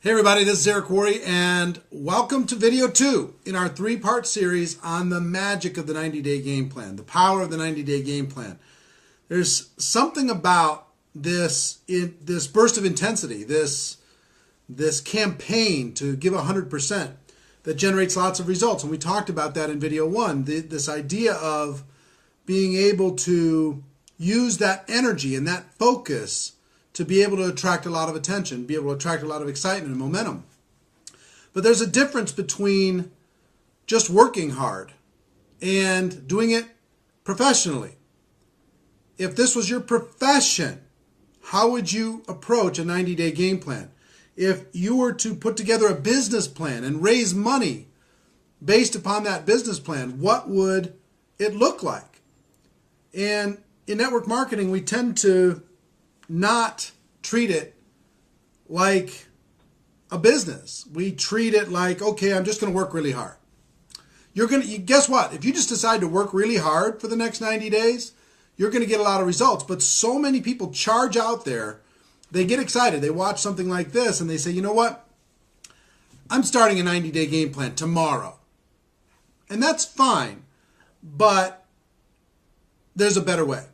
Hey everybody, this is Eric Worre, and welcome to video 2 in our 3-part series on the magic of the 90-day game plan, the power of the 90-day game plan. There's something about this burst of intensity, this campaign to give 100% that generates lots of results. And we talked about that in video 1, this idea of being able to use that energy and that focus to be able to attract a lot of attention, be able to attract a lot of excitement and momentum. But there's a difference between just working hard and doing it professionally. If this was your profession, how would you approach a 90-day game plan? If you were to put together a business plan and raise money based upon that business plan, what would it look like? And in network marketing, we tend to not treat it like a business. We treat it like, okay, I'm just going to work really hard. Guess what? If you just decide to work really hard for the next 90 days, you're going to get a lot of results. But so many people charge out there, they get excited. They watch something like this and they say, you know what? I'm starting a 90-day game plan tomorrow. And that's fine, but there's a better way.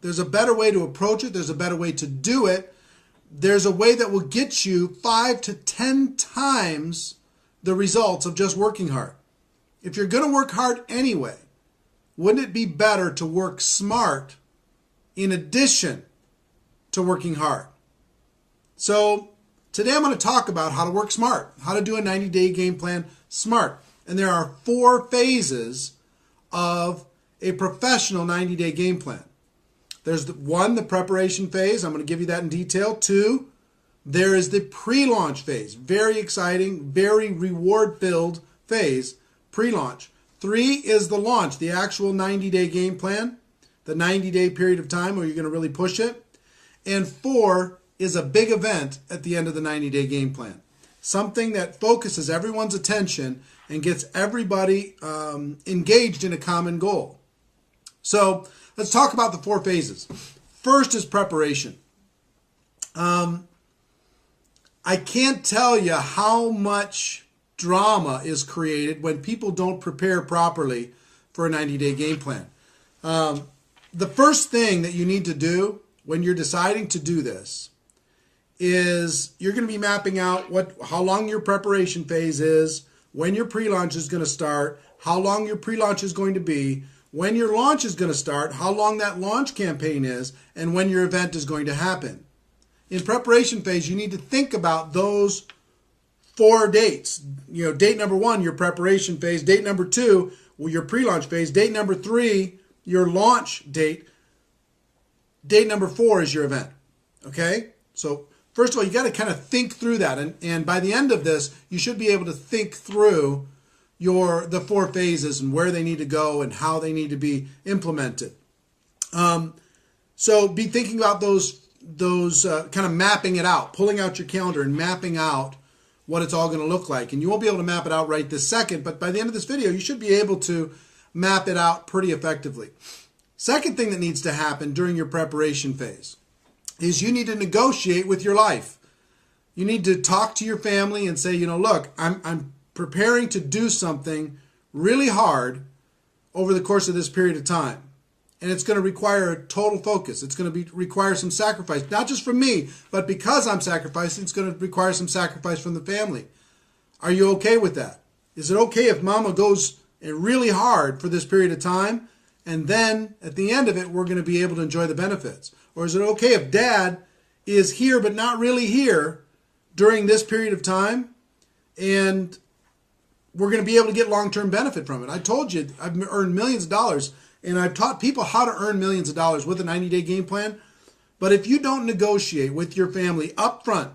There's a better way to approach it. There's a better way to do it. There's a way that will get you 5 to 10 times the results of just working hard. If you're going to work hard anyway, wouldn't it be better to work smart in addition to working hard? So today I'm going to talk about how to work smart, how to do a 90-day game plan smart. And there are 4 phases of a professional 90-day game plan. There's the preparation phase. I'm going to give you that in detail. 2, there is the pre-launch phase. Very exciting, very reward-filled phase, pre-launch. 3 is the launch, the actual 90-day game plan, the 90-day period of time where you're going to really push it. And 4 is a big event at the end of the 90-day game plan. Something that focuses everyone's attention and gets everybody engaged in a common goal. So let's talk about the 4 phases. First is preparation. I can't tell you how much drama is created when people don't prepare properly for a 90-day game plan. The first thing that you need to do when you're deciding to do this is you're going to be mapping out how long your preparation phase is, when your pre-launch is going to start, how long your pre-launch is going to be, when your launch is going to start, how long that launch campaign is, and when your event is going to happen. In preparation phase, you need to think about those 4 dates. Date number 1, your preparation phase. Date number 2, your pre-launch phase. Date number 3, your launch date. Date number 4 is your event. Okay? So first of all, you got to kind of think through that. And by the end of this, you should be able to think through the 4 phases and where they need to go and how they need to be implemented. So be thinking about those kind of mapping it out, pulling out your calendar and mapping out what it's all going to look like. And you won't be able to map it out right this second, but by the end of this video, you should be able to map it out pretty effectively. Second thing that needs to happen during your preparation phase is you need to negotiate with your life. You need to talk to your family and say, look, I'm preparing to do something really hard over the course of this period of time. And it's going to require a total focus. It's going to require some sacrifice, not just from me, but because I'm sacrificing, it's going to require some sacrifice from the family. Are you okay with that? Is it okay if mama goes really hard for this period of time, and then at the end of it, we're going to be able to enjoy the benefits? Or is it okay if dad is here but not really here during this period of time, and we're going to be able to get long-term benefit from it? I told you I've earned millions of dollars, and I've taught people how to earn millions of dollars with a 90-day game plan. But if you don't negotiate with your family up front,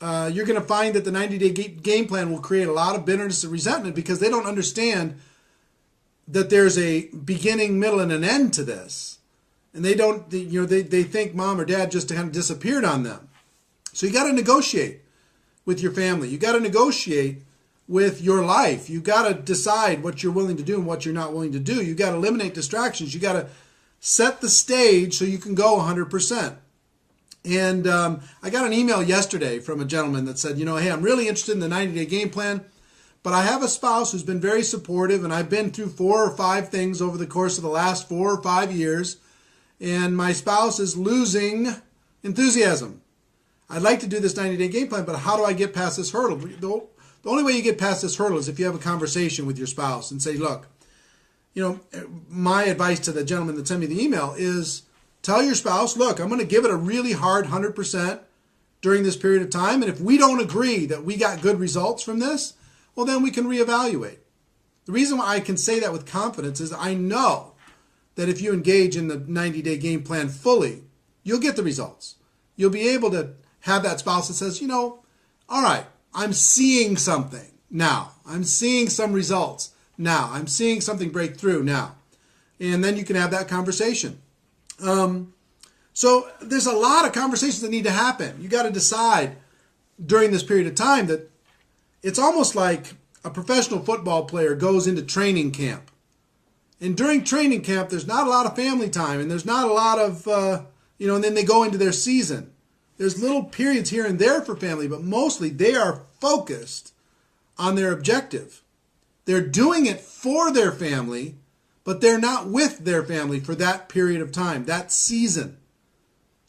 you're going to find that the 90-day game plan will create a lot of bitterness and resentment because they don't understand that there's a beginning, middle, and an end to this. And they think mom or dad just kind of disappeared on them. So you got to negotiate with your family. You got to negotiate with your life. You got to decide what you're willing to do and what you're not willing to do. You got to eliminate distractions. You got to set the stage so you can go 100%. And I got an email yesterday from a gentleman that said, hey, I'm really interested in the 90-day game plan, but I have a spouse who's been very supportive, and I've been through 4 or 5 things over the course of the last 4 or 5 years, and my spouse is losing enthusiasm. I'd like to do this 90-day game plan, but how do I get past this hurdle? The only way you get past this hurdle is if you have a conversation with your spouse and say, look, my advice to the gentleman that sent me the email is tell your spouse, look, I'm going to give it a really hard 100% during this period of time, and if we don't agree that we got good results from this, well, then we can reevaluate. The reason why I can say that with confidence is I know that if you engage in the 90-day game plan fully, you'll get the results. You'll be able to have that spouse that says, all right, I'm seeing something now. I'm seeing some results now. I'm seeing something break through now. And then you can have that conversation. So there's a lot of conversations that need to happen. You got to decide during this period of time that it's almost like a professional football player goes into training camp. And during training camp, there's not a lot of family time, and there's not a lot of, and then they go into their season. There's little periods here and there for family, but mostly they are focused on their objective. They're doing it for their family, but they're not with their family for that period of time, that season.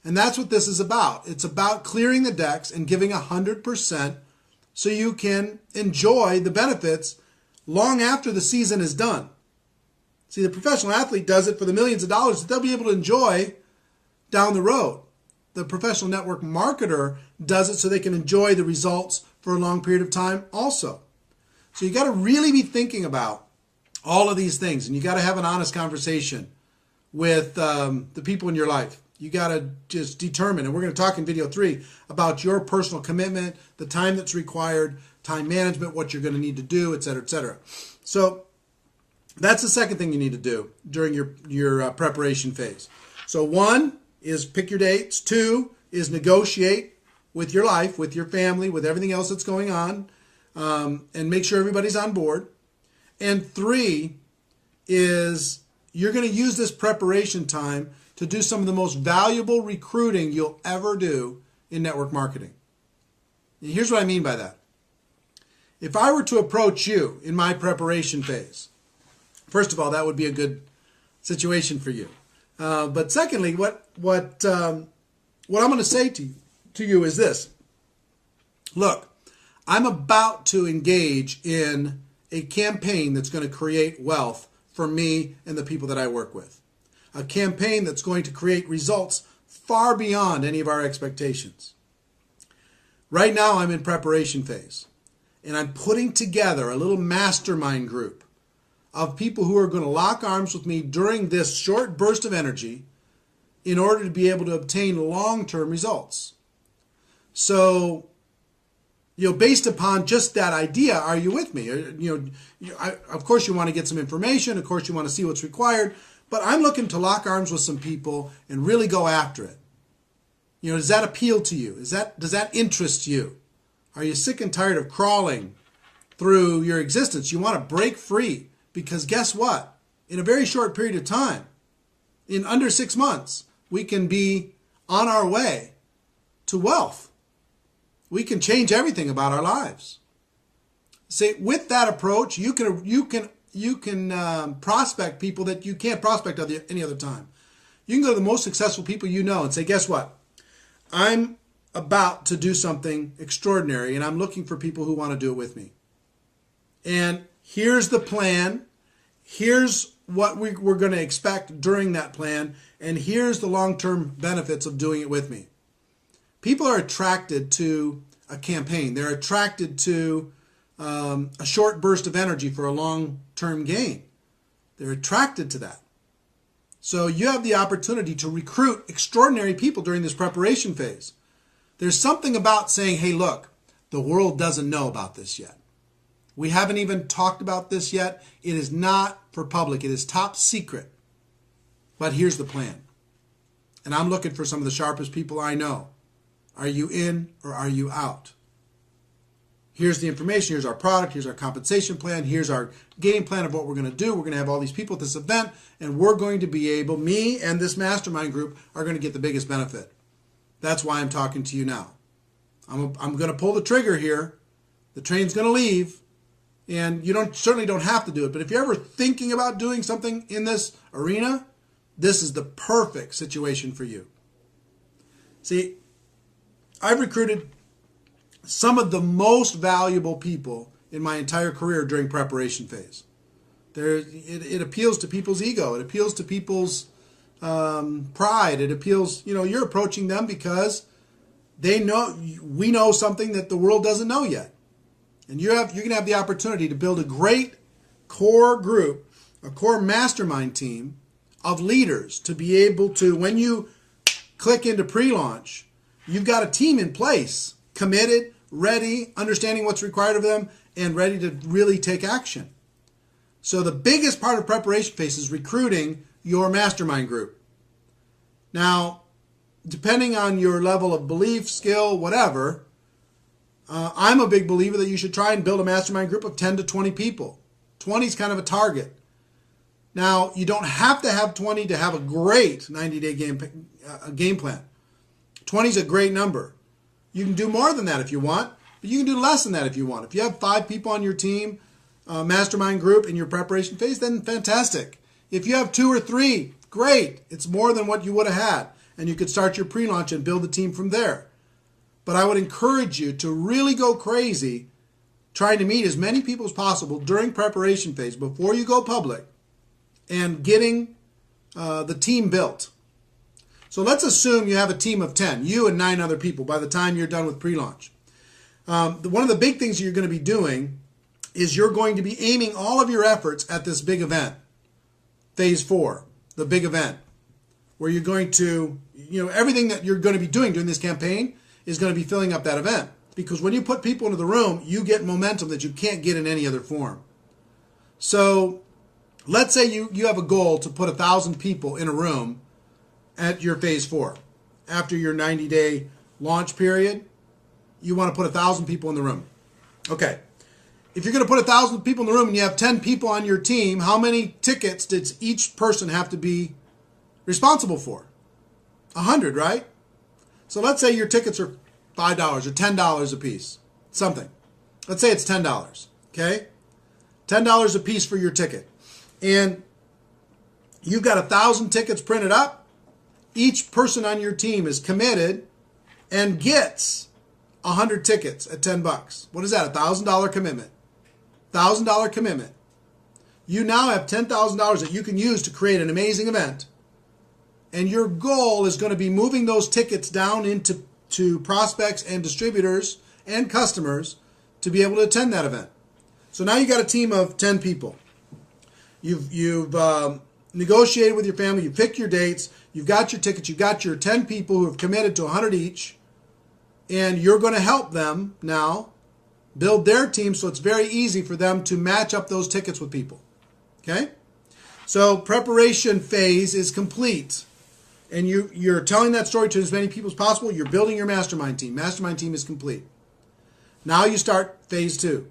And that's what this is about. It's about clearing the decks and giving 100% so you can enjoy the benefits long after the season is done. See, the professional athlete does it for the millions of dollars that they'll be able to enjoy down the road. The professional network marketer does it so they can enjoy the results for a long period of time also. So you got to really be thinking about all of these things, and you got to have an honest conversation with the people in your life. You got to just determine, and we're going to talk in video 3 about your personal commitment, the time that's required, time management, what you're going to need to do, et cetera, et cetera. So that's the second thing you need to do during your preparation phase. So 1 is pick your dates. 2 is negotiate with your life, with your family, with everything else that's going on, and make sure everybody's on board. And 3 is you're going to use this preparation time to do some of the most valuable recruiting you'll ever do in network marketing. And here's what I mean by that. If I were to approach you in my preparation phase, first of all, that would be a good situation for you. But secondly, what I'm going to say to you is this. Look, I'm about to engage in a campaign that's going to create wealth for me and the people that I work with. A campaign that's going to create results far beyond any of our expectations. Right now, I'm in preparation phase, and I'm putting together a little mastermind group of people who are going to lock arms with me during this short burst of energy in order to be able to obtain long-term results. So, based upon just that idea, are you with me? Of course you want to get some information. Of course you want to see what's required. But I'm looking to lock arms with some people and really go after it. Does that appeal to you? Does that interest you? Are you sick and tired of crawling through your existence? You want to break free, because guess what? In a very short period of time, in under 6 months, we can be on our way to wealth. We can change everything about our lives. See, with that approach, you can prospect people that you can't prospect any other time. You can go to the most successful people you know and say, guess what? I'm about to do something extraordinary, and I'm looking for people who want to do it with me. And here's the plan. Here's what we're going to expect during that plan. And here's the long-term benefits of doing it with me. People are attracted to a campaign. They're attracted to a short burst of energy for a long-term gain. They're attracted to that. So you have the opportunity to recruit extraordinary people during this preparation phase. There's something about saying, hey, look, the world doesn't know about this yet. We haven't even talked about this yet. It is not for public. It is top secret. But here's the plan. And I'm looking for some of the sharpest people I know. Are you in or are you out? Here's the information. Here's our product. Here's our compensation plan. Here's our game plan of what we're going to do. We're going to have all these people at this event, and we're going to be able, me and this mastermind group are going to get the biggest benefit. That's why I'm talking to you now. I'm going to pull the trigger here. The train's going to leave, and you certainly don't have to do it. But if you're ever thinking about doing something in this arena, this is the perfect situation for you. See, I've recruited some of the most valuable people in my entire career during preparation phase. It appeals to people's ego. It appeals to people's pride. It appeals, you're approaching them because we know something that the world doesn't know yet. And you're going to have the opportunity to build a great core group, a core mastermind team of leaders to be able to, when you click into pre-launch, you've got a team in place, committed, ready, understanding what's required of them, and ready to really take action. So the biggest part of preparation phase is recruiting your mastermind group. Now, depending on your level of belief, skill, whatever, I'm a big believer that you should try and build a mastermind group of 10 to 20 people. 20 is kind of a target. Now, you don't have to have 20 to have a great 90-day game plan. 20 is a great number. You can do more than that if you want, but you can do less than that if you want. If you have 5 people on your team, mastermind group in your preparation phase, then fantastic. If you have 2 or 3, great. It's more than what you would have had, and you could start your pre-launch and build a team from there. But I would encourage you to really go crazy trying to meet as many people as possible during preparation phase before you go public and getting the team built. So let's assume you have a team of 10, you and 9 other people by the time you're done with pre-launch. One of the big things you're going to be doing is you're going to be aiming all of your efforts at this big event, phase 4, the big event, where you're going to, everything that you're going to be doing during this campaign is going to be filling up that event. Because when you put people into the room, you get momentum that you can't get in any other form. So let's say you have a goal to put 1,000 people in a room at your phase 4. After your 90-day launch period, you want to put 1,000 people in the room. Okay. If you're going to put 1,000 people in the room and you have 10 people on your team, how many tickets does each person have to be responsible for? 100, right? So let's say your tickets are $5 or $10 a piece, something. Let's say it's $10, okay? $10 a piece for your ticket. And you've got 1,000 tickets printed up. Each person on your team is committed and gets 100 tickets at $10. What is that? $1,000 commitment. $1,000 commitment. You now have $10,000 that you can use to create an amazing event. And your goal is going to be moving those tickets down into prospects and distributors and customers to be able to attend that event. So now you got a team of 10 people. You've negotiated with your family. You picked your dates. You've got your tickets. You've got your 10 people who have committed to 100 each. And you're going to help them now build their team so it's very easy for them to match up those tickets with people. Okay? So preparation phase is complete. And you're telling that story to as many people as possible. You're building your mastermind team. Mastermind team is complete. Now you start phase 2,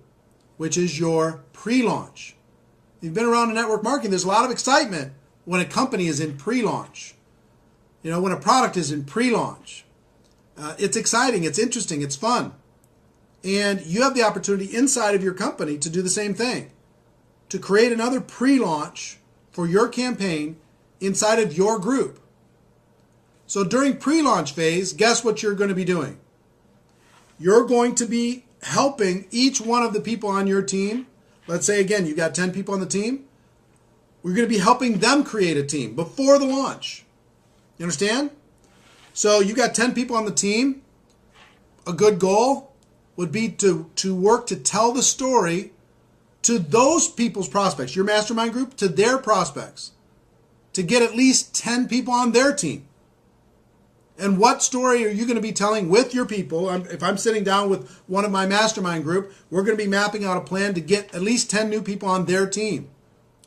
which is your pre-launch. You've been around in network marketing. There's a lot of excitement when a company is in pre-launch. When a product is in pre-launch. It's exciting. It's interesting. It's fun. And you have the opportunity inside of your company to do the same thing. To create another pre-launch for your campaign inside of your group. So during pre-launch phase, guess what you're going to be doing? You're going to be helping each one of the people on your team. Let's say, again, you've got 10 people on the team. We're going to be helping them create a team before the launch. You understand? So you got 10 people on the team. A good goal would be to work to tell the story to those people's prospects, your mastermind group, to their prospects, to get at least 10 people on their team. And what story are you going to be telling with your people? If I'm sitting down with one of my mastermind group, we're going to be mapping out a plan to get at least 10 new people on their team,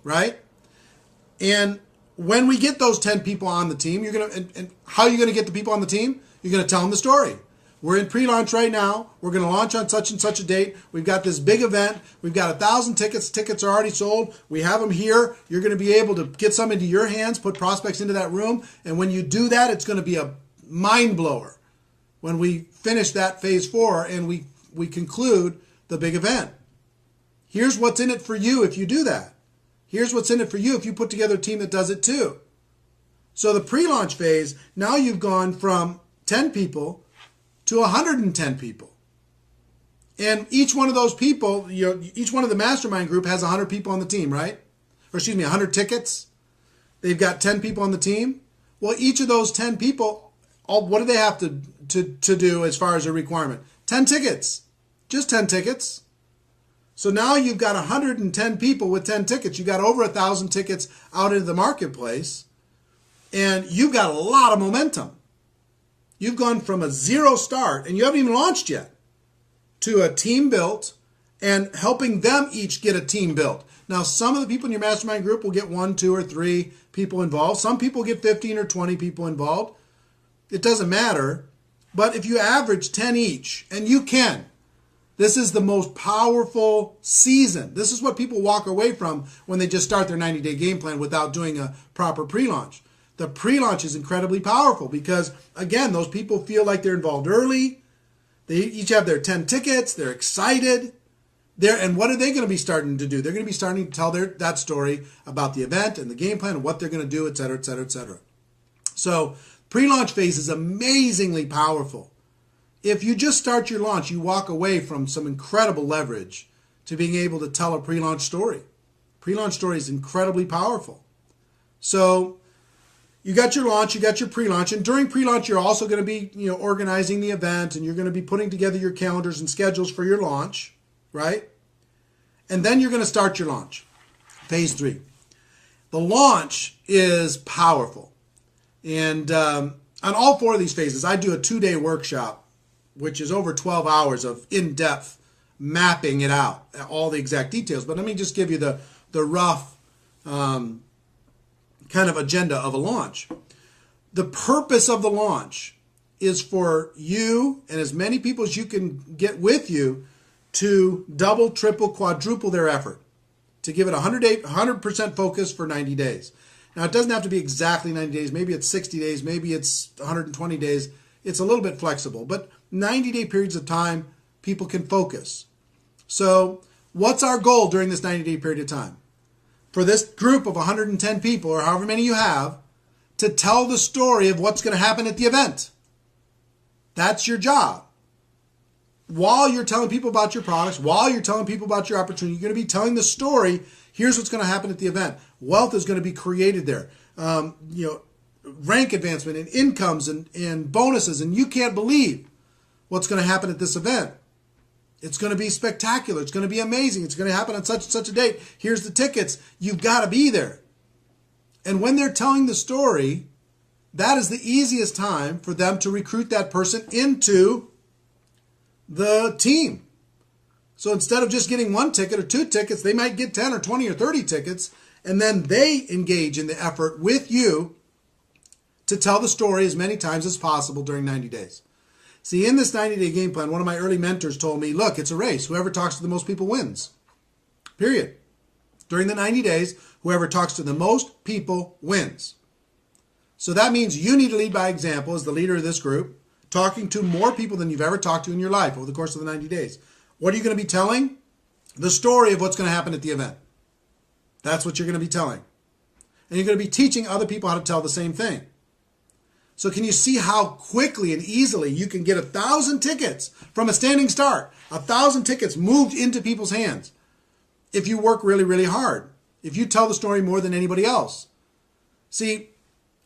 right? And when we get those 10 people on the team, and how are you going to get the people on the team? You're going to tell them the story. We're in pre-launch right now. We're going to launch on such and such a date. We've got this big event. We've got 1,000 tickets. Tickets are already sold. We have them here. You're going to be able to get some into your hands, put prospects into that room. And when you do that, it's going to be a mind blower. when we finish that phase 4 and we conclude the big event. Here's what's in it for you if you do that. Here's what's in it for you if you put together a team that does it too. So the pre-launch phase, now you've gone from 10 people to 110 people. And each one of those people, each one of the mastermind group has 100 people on the team, right? Or 100 tickets. They've got 10 people on the team. Well, each of those 10 people, what do they have to do as far as a requirement? 10 tickets. Just 10 tickets. So now you've got 110 people with 10 tickets. You've got over 1,000 tickets out into the marketplace. And you've got a lot of momentum. You've gone from a zero start, and you haven't even launched yet, to a team built and helping them each get a team built. Now, some of the people in your mastermind group will get 1, 2, or 3 people involved. Some people get 15 or 20 people involved. It doesn't matter. But if you average 10 each, and you can, this is the most powerful season. This is what people walk away from when they just start their 90-day game plan without doing a proper pre-launch. The pre-launch is incredibly powerful because, again, those people feel like they're involved early. They each have their 10 tickets. They're excited. And what are they going to be starting to do? They're going to be starting to tell that story about the event and the game plan and what they're going to do, et cetera, et cetera, et cetera. So pre-launch phase is amazingly powerful. If you just start your launch, you walk away from some incredible leverage to being able to tell a pre-launch story. Pre-launch story is incredibly powerful. So you got your launch, you got your pre-launch, and during pre-launch you're also going to be, organizing the event, and you're going to be putting together your calendars and schedules for your launch, right? And then you're going to start your launch, phase 3. The launch is powerful, and on all 4 of these phases, I do a 2-day workshop, which is over 12 hours of in-depth mapping it out, all the exact details. But let me just give you the rough kind of agenda of a launch. The purpose of the launch is for you and as many people as you can get with you to double, triple, quadruple their effort, to give it 100% focus for 90 days. Now, it doesn't have to be exactly 90 days. Maybe it's 60 days. Maybe it's 120 days. It's a little bit flexible. But 90-day periods of time, people can focus. So what's our goal during this 90-day period of time? For this group of 110 people, or however many you have, to tell the story of what's going to happen at the event. That's your job. While you're telling people about your products, while you're telling people about your opportunity, you're going to be telling the story. Here's what's going to happen at the event. Wealth is going to be created there. Rank advancement and incomes and bonuses. And you can't believe what's going to happen at this event. It's going to be spectacular. It's going to be amazing. It's going to happen on such and such a date. Here's the tickets. You've got to be there. And when they're telling the story, that is the easiest time for them to recruit that person into the team. So instead of just getting 1 ticket or 2 tickets, they might get 10 or 20 or 30 tickets, and then they engage in the effort with you to tell the story as many times as possible during 90 days. See, in this 90-day game plan, one of my early mentors told me, look, it's a race. Whoever talks to the most people wins. Period. During the 90 days, whoever talks to the most people wins. So that means you need to lead by example as the leader of this group, talking to more people than you've ever talked to in your life over the course of the 90 days. What are you going to be telling? The story of what's going to happen at the event. That's what you're going to be telling. And you're going to be teaching other people how to tell the same thing. So can you see how quickly and easily you can get 1,000 tickets from a standing start? 1,000 tickets moved into people's hands if you work really, really hard. If you tell the story more than anybody else. See,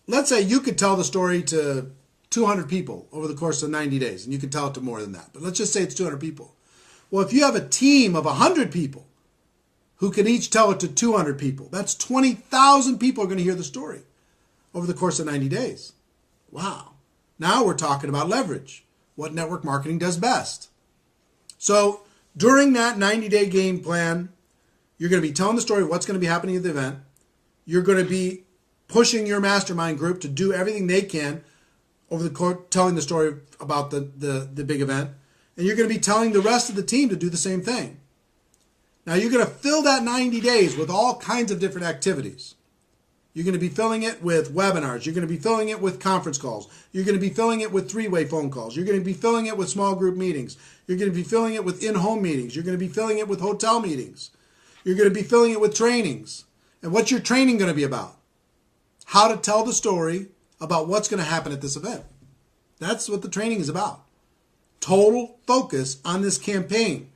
let's say you could tell the story to 200 people over the course of 90 days, and you could tell it to more than that. But let's just say it's 200 people. Well, if you have a team of 100 people who can each tell it to 200 people, that's 20,000 people are going to hear the story over the course of 90 days. Wow. Now we're talking about leverage, what network marketing does best. So during that 90-day game plan, you're going to be telling the story of what's going to be happening at the event. You're going to be pushing your mastermind group to do everything they can over the course, telling the story about the big event. And you're going to be telling the rest of the team to do the same thing. Now you're going to fill that 90 days with all kinds of different activities. You're going to be filling it with webinars. You're going to be filling it with conference calls. You're going to be filling it with three-way phone calls. You're going to be filling it with small group meetings. You're going to be filling it with in-home meetings. You're going to be filling it with hotel meetings. You're going to be filling it with trainings. And what's your training going to be about? How to tell the story about what's going to happen at this event. That's what the training is about. Total focus on this campaign.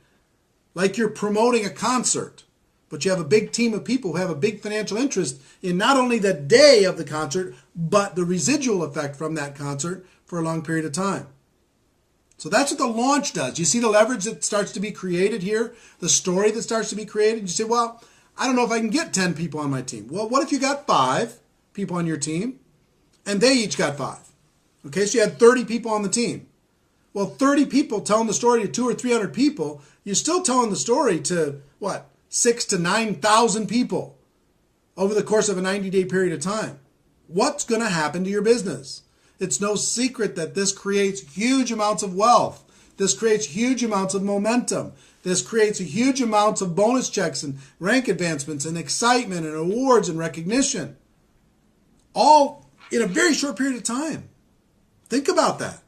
Like you're promoting a concert, but you have a big team of people who have a big financial interest in not only the day of the concert, but the residual effect from that concert for a long period of time. So that's what the launch does. You see the leverage that starts to be created here, the story that starts to be created. You say, well, I don't know if I can get 10 people on my team. Well, what if you got 5 people on your team and they each got 5? Okay, so you had 30 people on the team. Well, 30 people telling the story to 200 or 300 people, you're still telling the story to, what, 6,000 to 9,000 people over the course of a 90-day period of time. What's going to happen to your business? It's no secret that this creates huge amounts of wealth. This creates huge amounts of momentum. This creates huge amounts of bonus checks and rank advancements and excitement and awards and recognition. All in a very short period of time. Think about that.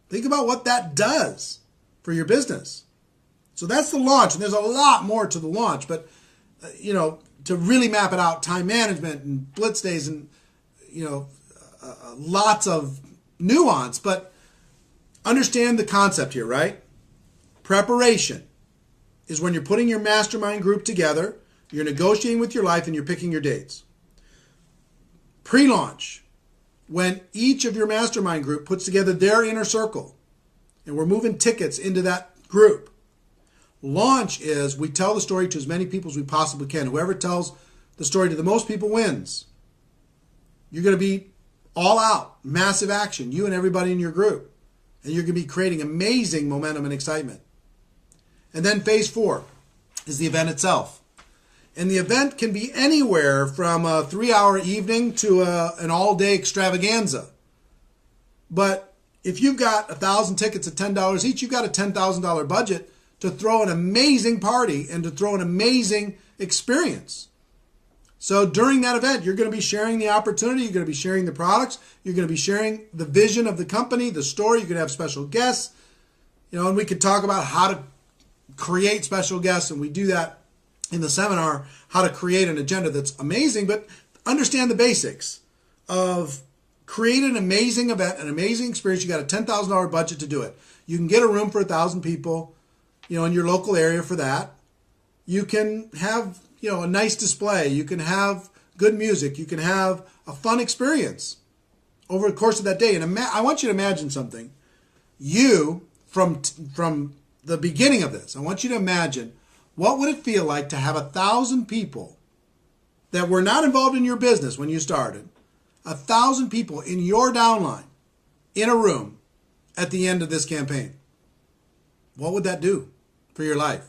Think about what that does for your business. So that's the launch, and there's a lot more to the launch, but to really map it out, time management and blitz days and lots of nuance, but understand the concept here, right? Preparation is when you're putting your mastermind group together, you're negotiating with your life, and you're picking your dates. Pre-launch, when each of your mastermind group puts together their inner circle, and we're moving tickets into that group. Launch is we tell the story to as many people as we possibly can. Whoever tells the story to the most people wins. You're going to be all out, massive action, you and everybody in your group. And you're going to be creating amazing momentum and excitement. And then phase 4 is the event itself. And the event can be anywhere from a 3-hour evening to an all-day extravaganza. But if you've got 1,000 tickets at $10 each, you've got a $10,000 budget to throw an amazing party and to throw an amazing experience. So during that event, you're going to be sharing the opportunity, you're going to be sharing the products, you're going to be sharing the vision of the company, the story, you're going to have special guests, and we could talk about how to create special guests, and we do that in the seminar, how to create an agenda that's amazing, but understand the basics of creating an amazing event, an amazing experience. You got a $10,000 budget to do it. You can get a room for 1,000 people, in your local area for that. You can have, a nice display. You can have good music. You can have a fun experience over the course of that day. And I want you to imagine something. You, from the beginning of this, I want you to imagine what would it feel like to have 1,000 people that were not involved in your business when you started, 1,000 people in your downline in a room at the end of this campaign. What would that do for your life?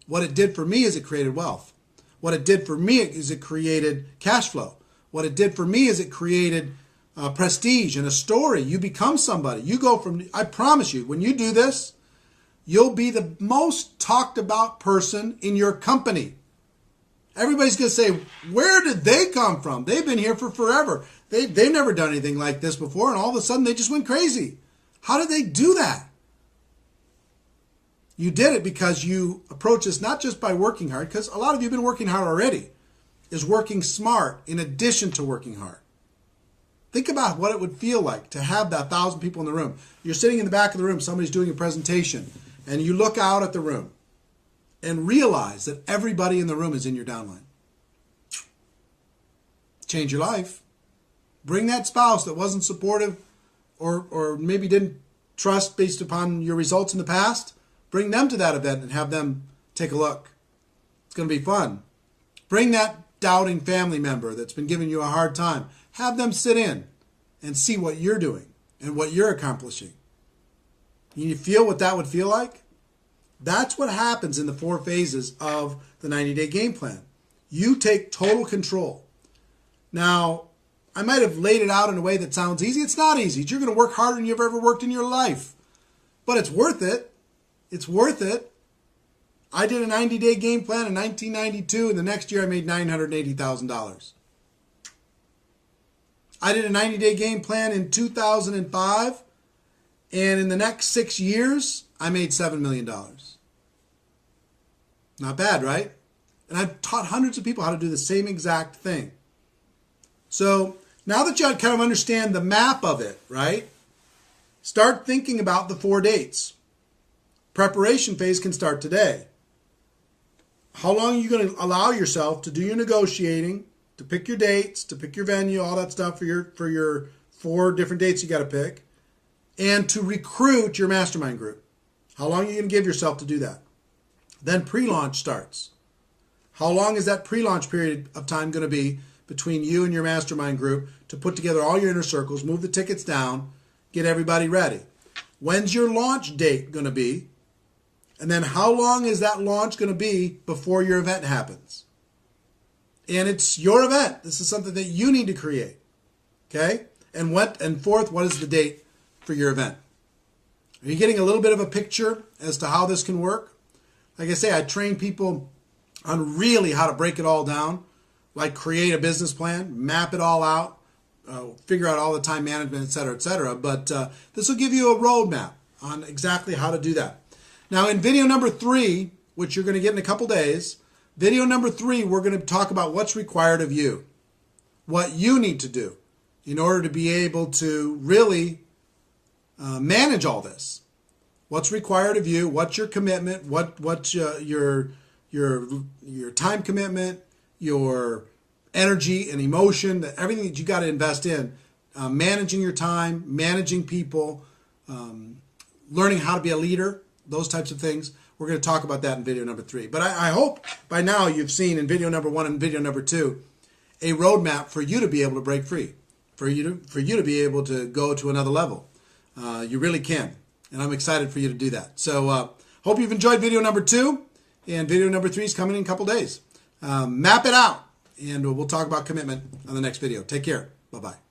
What it did for me is it created wealth. What it did for me is it created cash flow. What it did for me is it created prestige and a story. You become somebody. You go from, I promise you, when you do this, you'll be the most talked about person in your company. Everybody's going to say, where did they come from? They've been here for forever. They've never done anything like this before, and all of a sudden they just went crazy. How did they do that? You did it because you approach this not just by working hard, because a lot of you have been working hard already, is working smart in addition to working hard. Think about what it would feel like to have that 1,000 people in the room. You're sitting in the back of the room, somebody's doing a presentation, and you look out at the room and realize that everybody in the room is in your downline. Change your life. Bring that spouse that wasn't supportive or maybe didn't trust based upon your results in the past. Bring them to that event and have them take a look. It's going to be fun. Bring that doubting family member that's been giving you a hard time. Have them sit in and see what you're doing and what you're accomplishing. You feel what that would feel like? That's what happens in the 4 phases of the 90-day game plan. You take total control. Now, I might have laid it out in a way that sounds easy. It's not easy. You're going to work harder than you've ever worked in your life. But it's worth it. It's worth it. I did a 90-day game plan in 1992, and the next year I made $980,000. I did a 90-day game plan in 2005, and in the next 6 years, I made $7 million. Not bad, right? And I've taught hundreds of people how to do the same exact thing. So now that you kind of understand the map of it, right? Start thinking about the 4 dates. Preparation phase can start today. How long are you going to allow yourself to do your negotiating, to pick your dates, to pick your venue, all that stuff for your 4 different dates you got to pick, and to recruit your mastermind group? How long are you going to give yourself to do that? Then pre-launch starts. How long is that pre-launch period of time going to be between you and your mastermind group to put together all your inner circles, move the tickets down, get everybody ready? When's your launch date going to be? And then how long is that launch going to be before your event happens? And it's your event. This is something that you need to create. Okay? And fourth, what is the date for your event? Are you getting a little bit of a picture as to how this can work? Like I say, I train people on really how to break it all down, like create a business plan, map it all out, figure out all the time management, et cetera, et cetera. But this will give you a roadmap on exactly how to do that. Now, in video number 3, which you're going to get in a couple days, video number 3, we're going to talk about what's required of you, what you need to do in order to be able to really manage all this. What's required of you? What's your commitment? What's your time commitment? Your energy and emotion? Everything that you got to invest in, managing your time, managing people, learning how to be a leader. Those types of things. We're going to talk about that in video number 3. But I hope by now you've seen in video number 1 and video number 2 a roadmap for you to be able to break free, for you to be able to go to another level. You really can, and I'm excited for you to do that. So hope you've enjoyed video number 2, and video number 3 is coming in a couple days. Map it out, and we'll talk about commitment on the next video. Take care. Bye-bye.